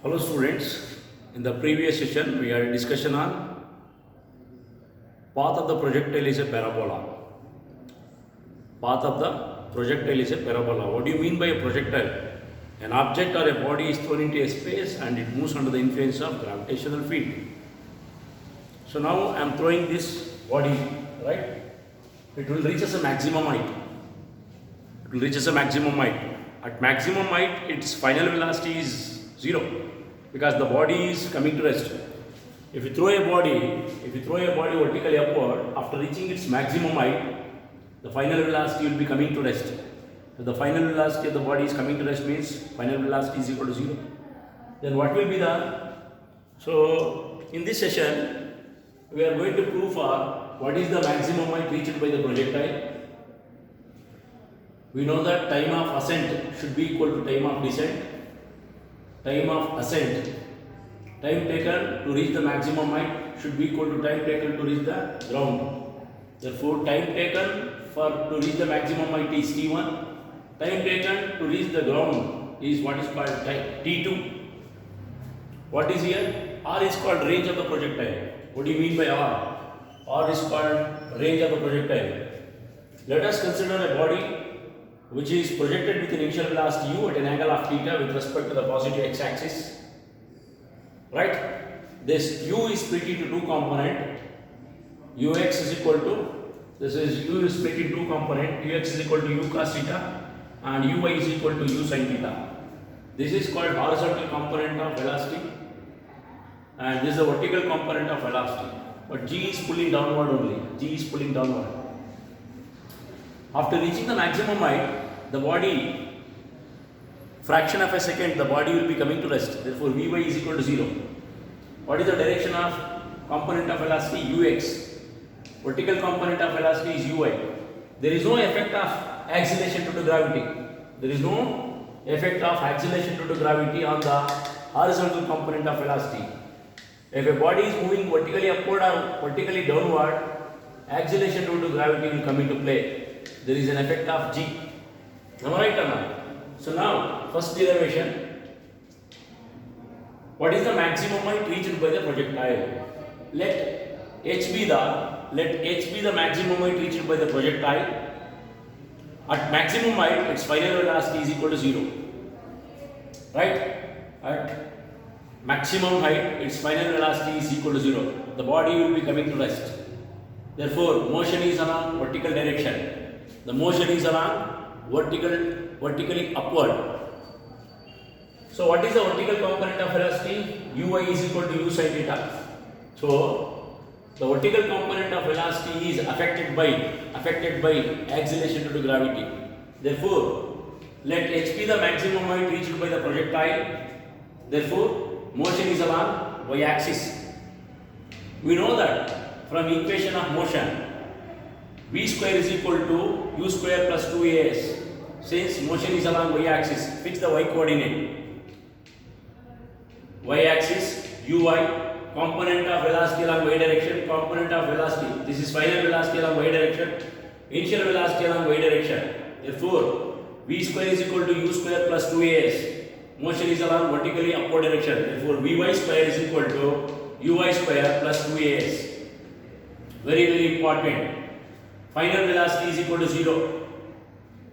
Hello students, in the previous session we had a discussion on path of the projectile is a parabola. Path of the projectile is a parabola. What do you mean by a projectile? An object or a body is thrown into a space and it moves under the influence of gravitational field. So now I am throwing this body, right? It will reach as a maximum height. It will reach as a maximum height. At maximum height, its final velocity is 0 because the body is coming to rest. If you throw a body vertically upward, after reaching its maximum height, the final velocity will be coming to rest. So the final velocity of the body is coming to rest means final velocity is equal to 0. Then what will be the? So in this session, we are going to prove for what is the maximum height reached by the projectile. We know that time of ascent should be equal to time of descent. Time of ascent, time taken to reach the maximum height should be equal to time taken to reach the ground. Therefore, time taken to reach the maximum height is T1. Time taken to reach the ground is what is called T2. What is here? R is called range of the projectile. What do you mean by R? R is called range of the projectile. Let us consider a body which is projected with an initial velocity u at an angle of theta with respect to the positive x-axis. Right? This u is split into two components. Ux is equal to, this is u is split into two components. Ux is equal to u cos theta and uy is equal to u sin theta. This is called horizontal component of velocity and this is the vertical component of velocity. But g is pulling downward only. G is pulling downward. After reaching the maximum height, the body, fraction of a second, the body will be coming to rest. Therefore, Vy is equal to 0. What is the direction of component of velocity? Ux. Vertical component of velocity is Uy. There is no effect of acceleration due to gravity. There is no effect of acceleration due to gravity on the horizontal component of velocity. If a body is moving vertically upward or vertically downward, acceleration due to gravity will come into play. There is an effect of g. Am I right or not? So now, first derivation. What is the maximum height reached by the projectile? Let h be the maximum height reached by the projectile. At maximum height, its final velocity is equal to 0. Right? At maximum height, its final velocity is equal to 0. The body will be coming to rest. Therefore, motion is along vertical direction. The motion is along vertically upward. So, what is the vertical component of velocity? Uy is equal to u sin theta. So, the vertical component of velocity is affected by acceleration due to gravity. Therefore, let h be the maximum height reached by the projectile. Therefore, motion is along y-axis. We know that from equation of motion, v square is equal to u square plus 2as. Since motion is along y-axis, fix the y coordinate. Y-axis, uy, component of velocity along y direction, component of velocity. This is final velocity along y direction, initial velocity along y direction. Therefore, v square is equal to u square plus 2as. Motion is along vertically upward direction. Therefore, vy square is equal to uy square plus 2as. Very important. Final velocity is equal to 0.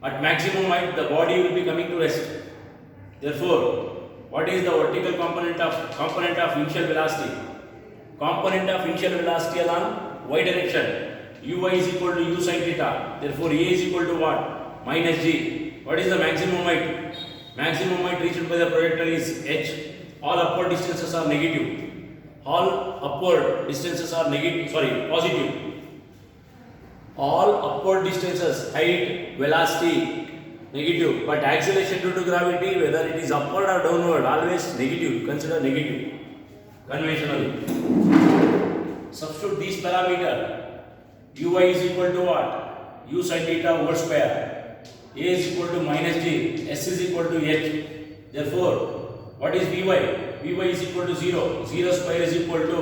At maximum height, the body will be coming to rest. Therefore, what is the vertical component of initial velocity? Component of initial velocity along y direction. Uy is equal to u sin theta. Therefore, a is equal to what? Minus g. What is the maximum height? Maximum height reached by the projectile is h. All upward distances are negative. All upward distances are positive. All upward distances, height, velocity, negative. But acceleration due to gravity, whether it is upward or downward, always negative. Consider negative. Conventionally. Substitute these parameters. Uy is equal to what? U sin theta whole square. A is equal to minus g. S is equal to h. Therefore, what is Vy? Vy is equal to 0. 0 square is equal to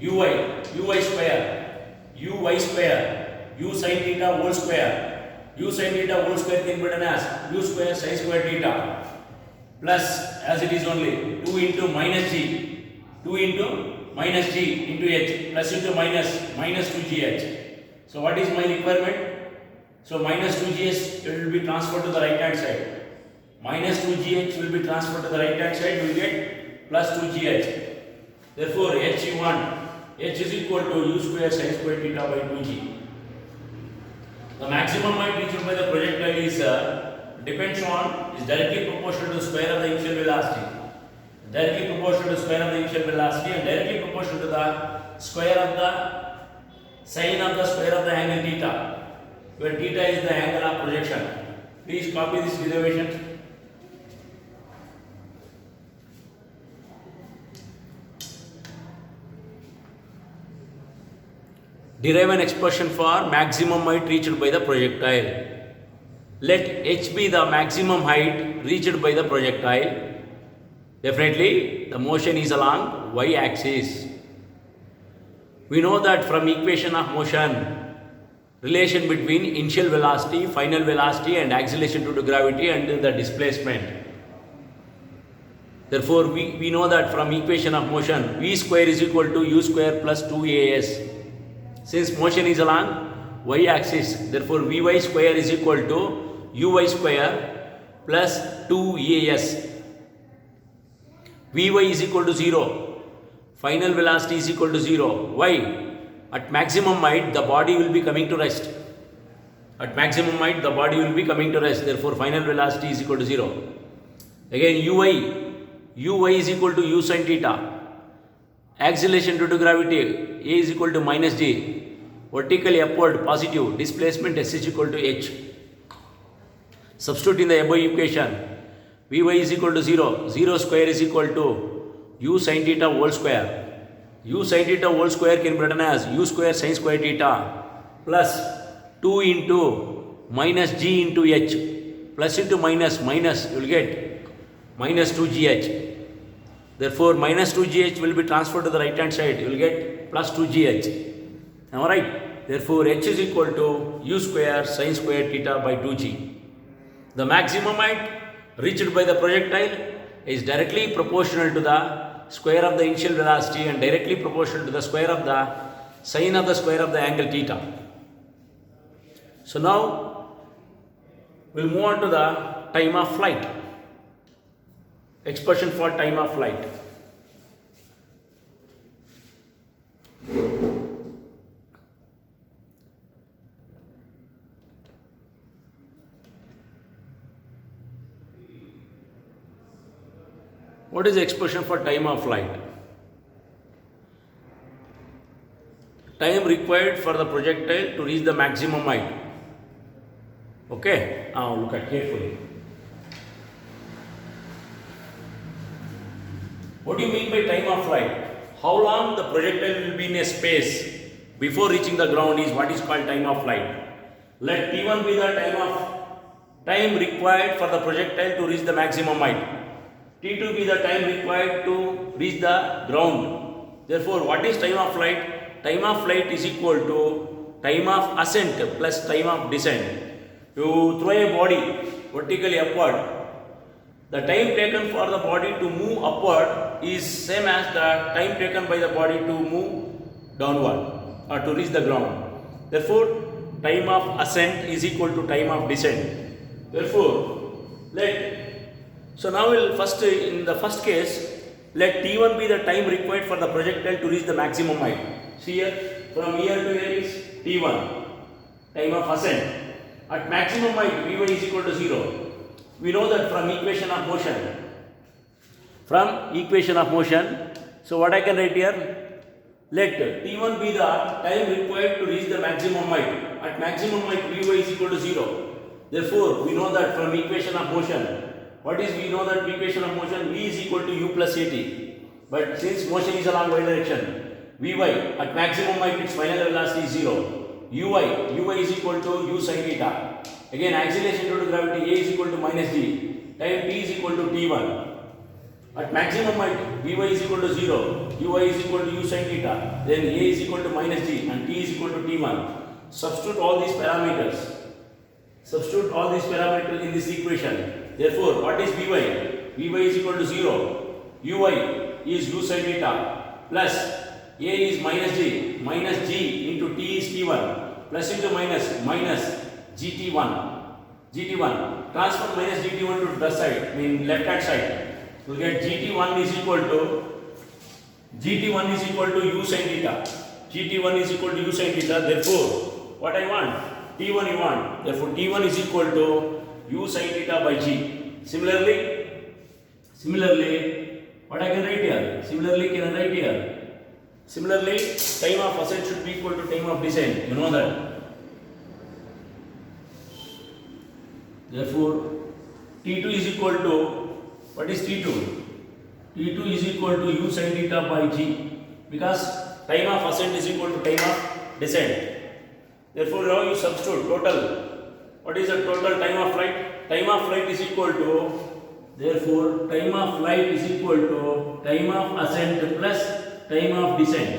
Uy square. Uy square. U sin theta whole square. U sin theta whole square can be written as u square sin square theta plus as it is only 2 into minus g, 2 into minus g into h, plus into minus, minus 2gh. So what is my requirement? So minus 2gh will be transferred to the right hand side. Minus 2gh will be transferred to the right hand side, we will get plus 2gh. Therefore h you want, h is equal to u square sin square theta by 2g. The maximum height reached by the projectile is depends on, is directly proportional to the square of the initial velocity. Directly proportional to the square of the initial velocity and directly proportional to the square of the sine of the square of the angle theta, where theta is the angle of projection. Please copy this derivation. Derive an expression for maximum height reached by the projectile. Let h be the maximum height reached by the projectile. Definitely the motion is along y axis. We know that from equation of motion, relation between initial velocity, final velocity and acceleration due to gravity and the displacement. Therefore we know that from equation of motion, v square is equal to u square plus 2as. Since motion is along y axis, therefore vy square is equal to uy square plus 2as. Vy is equal to 0. Final velocity is equal to 0. Why? At maximum height, the body will be coming to rest. At maximum height, the body will be coming to rest. Therefore, final velocity is equal to 0. Again, uy is equal to u sin theta. Acceleration due to gravity, a is equal to minus g. Vertically upward, positive. Displacement s is equal to h. Substitute in the above equation. Vy is equal to 0. 0 square is equal to u sin theta whole square. U sin theta whole square can be written as u square sin square theta plus 2 into minus g into h. Plus into minus, minus, you will get minus 2gh. Therefore, minus 2gh will be transferred to the right hand side. You will get plus 2gh. Alright. Therefore, h is equal to u square sin square theta by 2g. The maximum height reached by the projectile is directly proportional to the square of the initial velocity and directly proportional to the square of the sine of the square of the angle theta. So now we'll move on to the time of flight. Expression for time of flight. What is the expression for time of flight? Time required for the projectile to reach the maximum height. Okay? Now look at carefully. What do you mean by time of flight? How long the projectile will be in a space before reaching the ground is what is called time of flight. Let t1 be the time required for the projectile to reach the maximum height. T2 be the time required to reach the ground. Therefore, what is time of flight? Time of flight is equal to time of ascent plus time of descent. You throw a body vertically upward. The time taken for the body to move upward is same as the time taken by the body to move downward or to reach the ground. Therefore, time of ascent is equal to time of descent. Therefore, so now we'll in the first case, let t1 be the time required for the projectile to reach the maximum height. See here, from here to here is t1, time of ascent. At maximum height, vy is equal to 0. We know that from equation of motion. So what I can write here? Let t1 be the time required to reach the maximum height. At maximum height, vy is equal to 0. Therefore, we know that from equation of motion. What is we know that equation of motion? V is equal to u plus at. But since motion is along y direction, vy at maximum height its final velocity is 0. Uy is equal to u sin theta. Again, acceleration due to gravity, a is equal to minus g. Time t is equal to t1. At maximum height, vy is equal to 0. Uy is equal to u sin theta. Then a is equal to minus g and t is equal to t1. Substitute all these parameters in this equation. Therefore, what is Vy? Vy is equal to 0. Uy is u sin theta plus a is minus g into t is t1 plus into minus gt1 transfer minus gt1 to the side, left hand side. We'll get gt1 is equal to u sin theta. gt1 is equal to u sin theta. Therefore, what I want? t1 you want. Therefore, t1 is equal to u sin theta by g. Similarly, what I can write here? Similarly, time of ascent should be equal to time of descent. You know that. Therefore, t2 is equal to, what is t2? t2 is equal to u sin theta by g, because time of ascent is equal to time of descent. Therefore, now you substitute total. What is the total time of flight? Time of flight is equal to, therefore, time of flight is equal to time of ascent plus time of descent.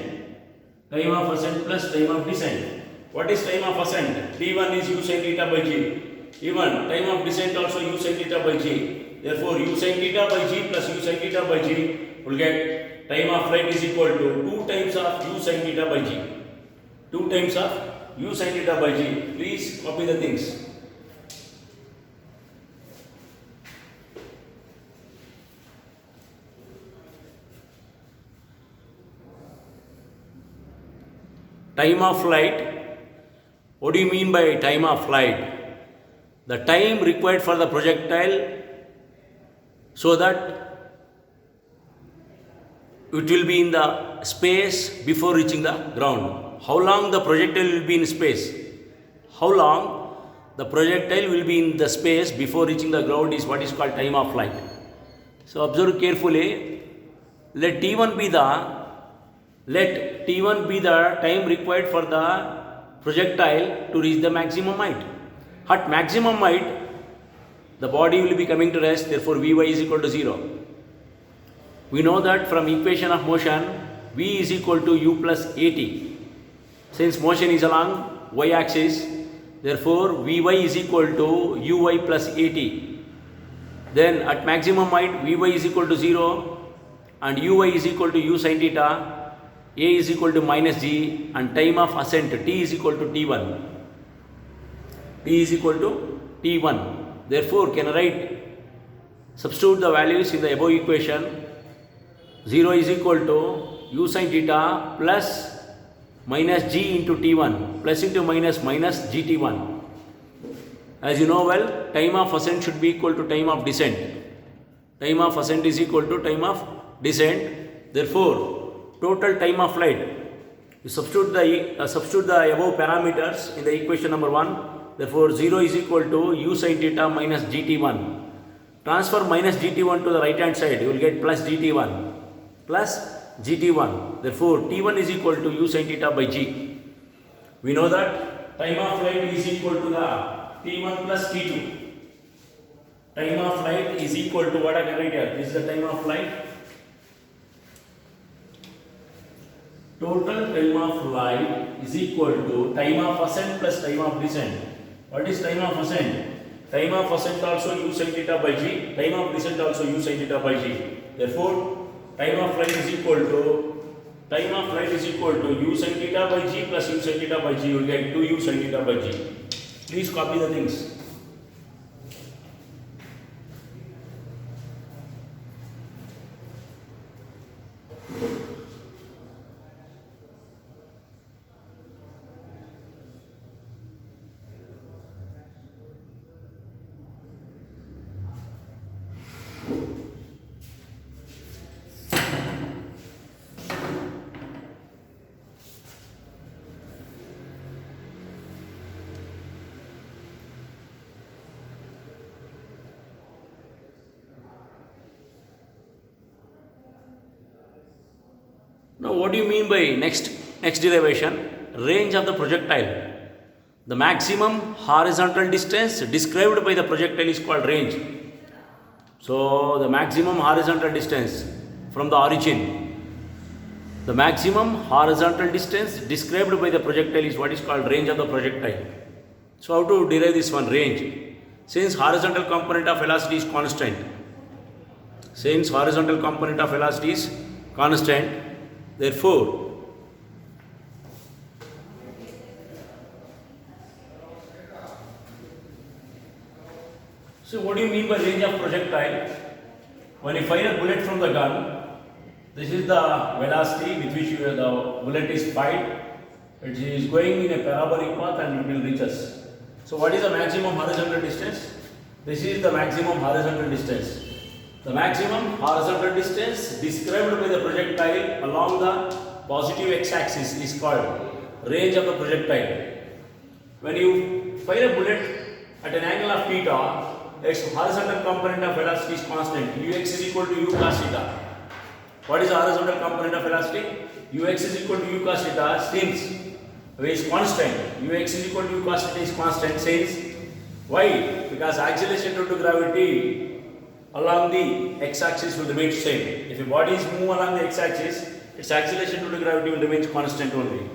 Time of ascent plus time of descent. What is time of ascent? t1 is u sin theta by g. Even time of descent also u sin theta by g. Therefore, u sin theta by g plus u sin theta by g will get time of flight is equal to 2 times of u sin theta by g. 2 times of u sin theta by g. Please copy the things. Time of flight. What do you mean by time of flight? The time required for the projectile so that it will be in the space before reaching the ground. How long the projectile will be in space? How long the projectile will be in the space before reaching the ground is what is called time of flight. So observe carefully. Let t1 be the time required for the projectile to reach the maximum height. At maximum height, the body will be coming to rest. Therefore, Vy is equal to 0. We know that from equation of motion, V is equal to u plus at. Since motion is along y axis, therefore Vy is equal to uy plus at. Then at maximum height, Vy is equal to 0 and uy is equal to u sin theta, a is equal to minus g, and time of ascent t is equal to t1. T is equal to t1. Therefore, can I write, substitute the values in the above equation. 0 is equal to u sin theta plus minus g into t1 plus into minus gt1. As you know well, time of ascent should be equal to time of descent. Time of ascent is equal to time of descent. Therefore, total time of flight, you substitute the above parameters in the equation number 1. Therefore, 0 is equal to u sin theta minus gt1. Transfer minus gt1 to the right hand side, you will get plus gt1. Therefore, t1 is equal to u sin theta by g. We know that time of flight is equal to the t1 plus t2. Time of flight is equal to what I can write here. This is the time of flight. Total time of flight is equal to time of ascent plus time of descent. What is time of ascent? Time of ascent also u sin theta by g. Time of descent also u sin theta by g. Therefore, time of flight is equal to u sin theta by g plus u sin theta by g. You will get 2u sin theta by g. Please copy the things. Now, what do you mean by next derivation? Range of the projectile. The maximum horizontal distance described by the projectile is called range. So, the maximum horizontal distance from the origin. The maximum horizontal distance described by the projectile is what is called range of the projectile. So, how to derive this one, range? Since horizontal component of velocity is constant, since horizontal component of velocity is constant, therefore so what do you mean by range of projectile? When you fire a bullet from the gun, this is the velocity with which the bullet is fired. It is going in a parabolic path and it will reach us. So what is the maximum horizontal distance? This is the maximum horizontal distance. The maximum horizontal distance described by the projectile along the positive x-axis is called range of the projectile. When you fire a bullet at an angle of theta, its horizontal component of velocity is constant. Ux is equal to u cos theta. What is the horizontal component of velocity? Ux is equal to u cos theta since is constant. Ux is equal to u cos theta is constant since why? Because acceleration due to gravity along the x-axis will remain same. If a body is move along the x-axis, its acceleration due to gravity will remain constant only.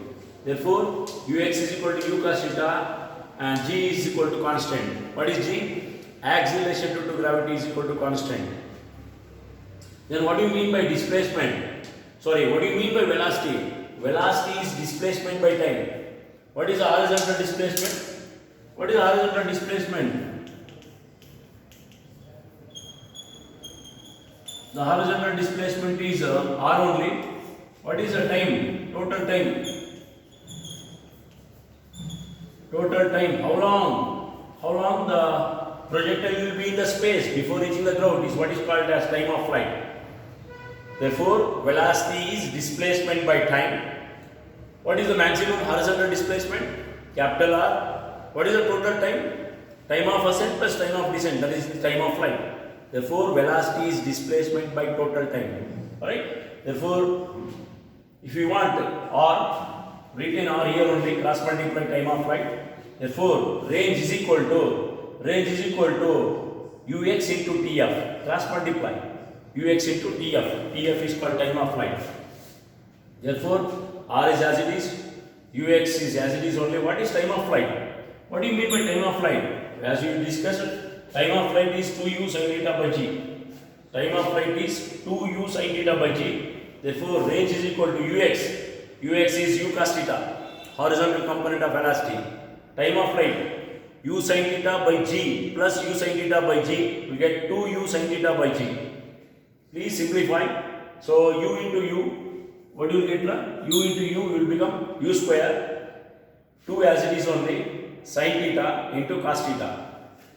Therefore, ux is equal to u cos theta and g is equal to constant. What is g? Acceleration due to gravity is equal to constant. Then what do you mean by displacement? Sorry, what do you mean by velocity? Velocity is displacement by time. What is the horizontal displacement? What is the horizontal displacement? The horizontal displacement is r only. What is the time? Total time. Total time. How long? How long the projectile will be in the space before reaching the ground is what is called as time of flight. Therefore, velocity is displacement by time. What is the maximum horizontal displacement? Capital R. What is the total time? Time of ascent plus time of descent, that is the time of flight. Therefore, velocity is displacement by total time. Alright? Therefore, if you want R, written R here only, cross multiply time of flight. Therefore, range is equal to ux into tf, cross multiply ux into tf. Tf is called time of flight. Therefore, R is as it is, ux is as it is only. What is time of flight? What do you mean by time of flight? As you discussed, time of flight is 2u sin theta by g. Time of flight is 2u sin theta by g. Therefore, range is equal to ux. Ux is u cos theta, horizontal component of velocity. Time of flight, u sin theta by g plus u sin theta by g, we get 2u sin theta by g. Please simplify. So u into u, what do you get? U into u will become u square, 2 as it is only, sin theta into cos theta.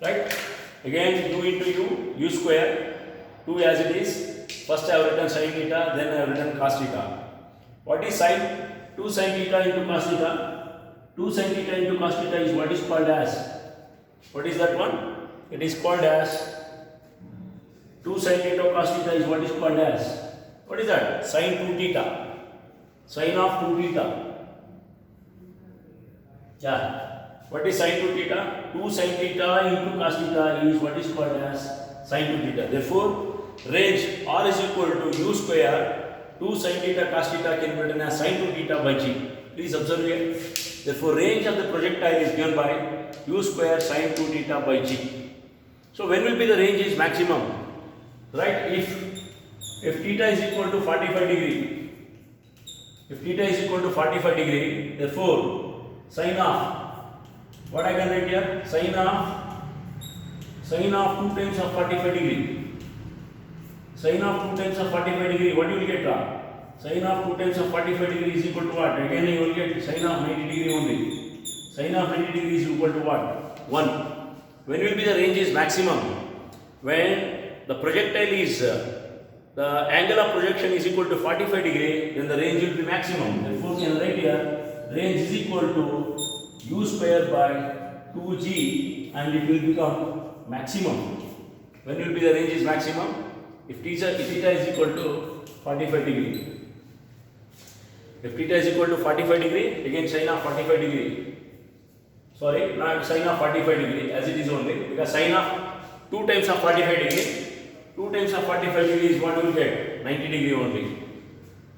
Right? Again u into u square, 2 as it is. First I have written sin theta, then I have written cos theta. What is sin? 2 sin theta into cos theta. 2 sin theta into cos theta is what is called as, what is that one? It is called as 2 sin theta cos theta is what is called as, what is that? Sin 2 theta. Sin of 2 theta. Yeah. What is sin 2 theta? 2 sin theta into cos theta is what is called as sin 2 theta. Therefore, range R is equal to u square 2 sin theta cos theta can be written as sin 2 theta by g. Please observe here. Therefore, range of the projectile is given by u square sin 2 theta by g. So, when will be the range is maximum? Right? If theta is equal to 45 degree, if theta is equal to 45 degree, therefore, sin of, what I can write here? Sin of 2 times of 45 degree. Sin of 2 times of 45 degree, what you will get? Sin of 2 times of 45 degree is equal to what? Again you will get sin of 90 degree only. Sin of 90 degree is equal to what? 1. When will be the range is maximum? When the projectile is, the angle of projection is equal to 45 degree, then the range will be maximum. Therefore, we can write here, range is equal to u square by 2g and it will become maximum. When will be the range is maximum? If theta is equal to 45 degree. If theta is equal to 45 degree, again sin of 45 degree. Sorry, not sin of 45 degree as it is only, because sin of 2 times of 45 degree, 2 times of 45 degree is what you will get? 90 degree only.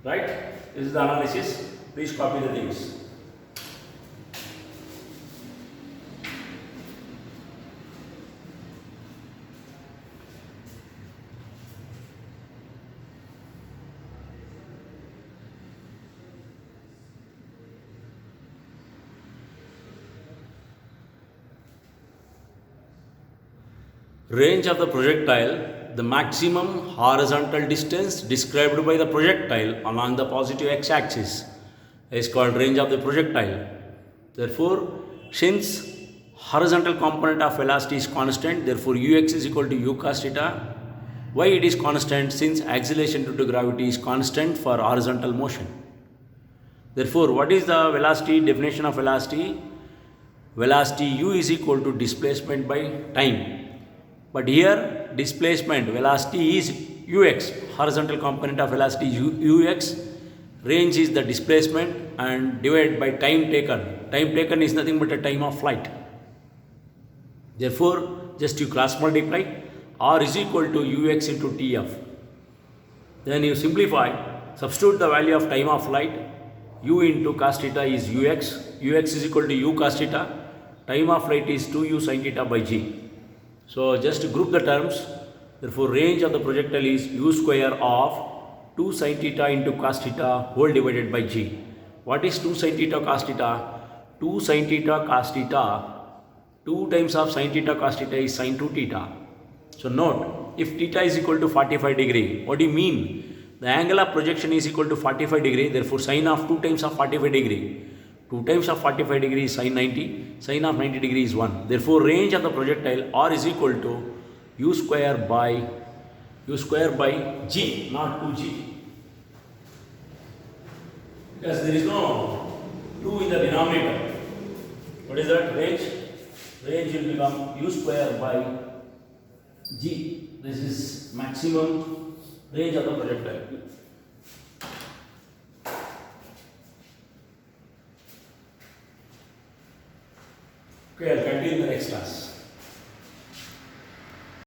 Right? This is the analysis. Please copy the things. Range of the projectile, the maximum horizontal distance described by the projectile along the positive x-axis is called range of the projectile. Therefore, since horizontal component of velocity is constant, therefore ux is equal to u cos theta. Why it is constant? Since acceleration due to gravity is constant for horizontal motion. Therefore, what is the velocity? Definition of velocity? Velocity u is equal to displacement by time. But here displacement velocity is ux, horizontal component of velocity is ux, range is the displacement and divided by time taken. Time taken is nothing but a time of flight. Therefore, just you cross multiply, r is equal to ux into tf. Then you simplify, substitute the value of time of flight, u into cos theta is ux is equal to u cos theta, time of flight is 2u sin theta by g. So just group the terms. Therefore, range of the projectile is u square of 2 sin theta into cos theta whole divided by g. What is 2 sin theta cos theta? 2 sin theta cos theta, 2 times of sin theta cos theta is sin 2 theta. So note, if theta is equal to 45 degree, what do you mean? The angle of projection is equal to 45 degree, therefore sin of 2 times of 45 degree. 2 times of 45 degree is sin 90, sin of 90 degree is 1. Therefore, range of the projectile r is equal to u square by g, not 2g. Because there is no 2 in the denominator. What is that? Range will become u square by g. This is maximum range of the projectile. Okay, I'll continue in the next class.